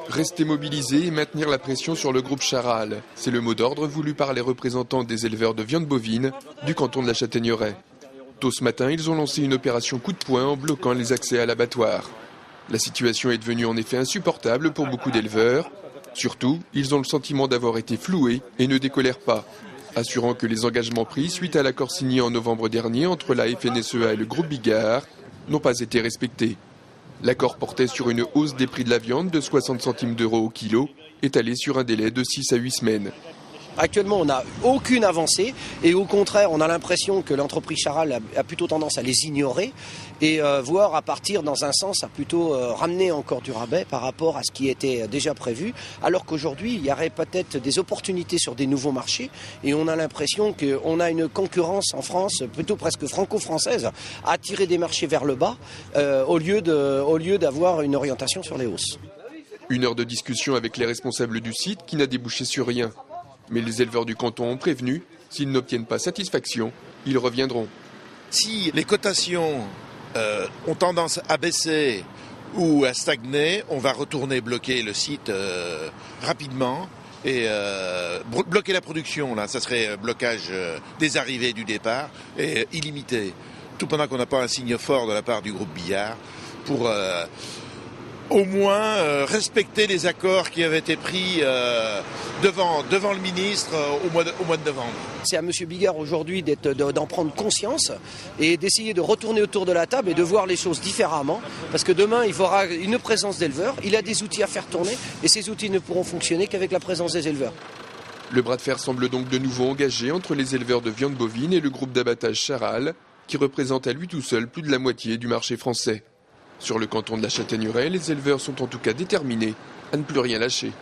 Rester mobilisés et maintenir la pression sur le groupe Charal. C'est le mot d'ordre voulu par les représentants des éleveurs de viande bovine du canton de la Châtaigneraie. Tôt ce matin, ils ont lancé une opération coup de poing en bloquant les accès à l'abattoir. La situation est devenue en effet insupportable pour beaucoup d'éleveurs. Surtout, ils ont le sentiment d'avoir été floués et ne décolèrent pas, assurant que les engagements pris suite à l'accord signé en novembre dernier entre la FNSEA et le groupe Bigard n'ont pas été respectés. L'accord portait sur une hausse des prix de la viande de 60 centimes d'euros au kilo, étalée sur un délai de 6 à 8 semaines. Actuellement, on n'a aucune avancée et au contraire, on a l'impression que l'entreprise Charal a plutôt tendance à les ignorer et voire à partir dans un sens à plutôt ramener encore du rabais par rapport à ce qui était déjà prévu, alors qu'aujourd'hui, il y aurait peut-être des opportunités sur des nouveaux marchés et on a l'impression qu'on a une concurrence en France, plutôt presque franco-française, à tirer des marchés vers le bas au lieu d'avoir une orientation sur les hausses. Une heure de discussion avec les responsables du site qui n'a débouché sur rien. Mais les éleveurs du canton ont prévenu, s'ils n'obtiennent pas satisfaction, ils reviendront. Si les cotations ont tendance à baisser ou à stagner, on va retourner bloquer le site rapidement et bloquer la production. Là, ça serait blocage des arrivées et du départ et illimité. Tout pendant qu'on n'a pas un signe fort de la part du groupe Bigard pour au moins respecter les accords qui avaient été pris devant le ministre au mois de novembre. C'est à M. Bigard aujourd'hui d'en prendre conscience et d'essayer de retourner autour de la table et de voir les choses différemment. Parce que demain, il faudra une présence d'éleveurs. Il a des outils à faire tourner et ces outils ne pourront fonctionner qu'avec la présence des éleveurs. Le bras de fer semble donc de nouveau engagé entre les éleveurs de viande bovine et le groupe d'abattage Charal, qui représente à lui tout seul plus de la moitié du marché français. Sur le canton de la Châtaigneraie, les éleveurs sont en tout cas déterminés à ne plus rien lâcher.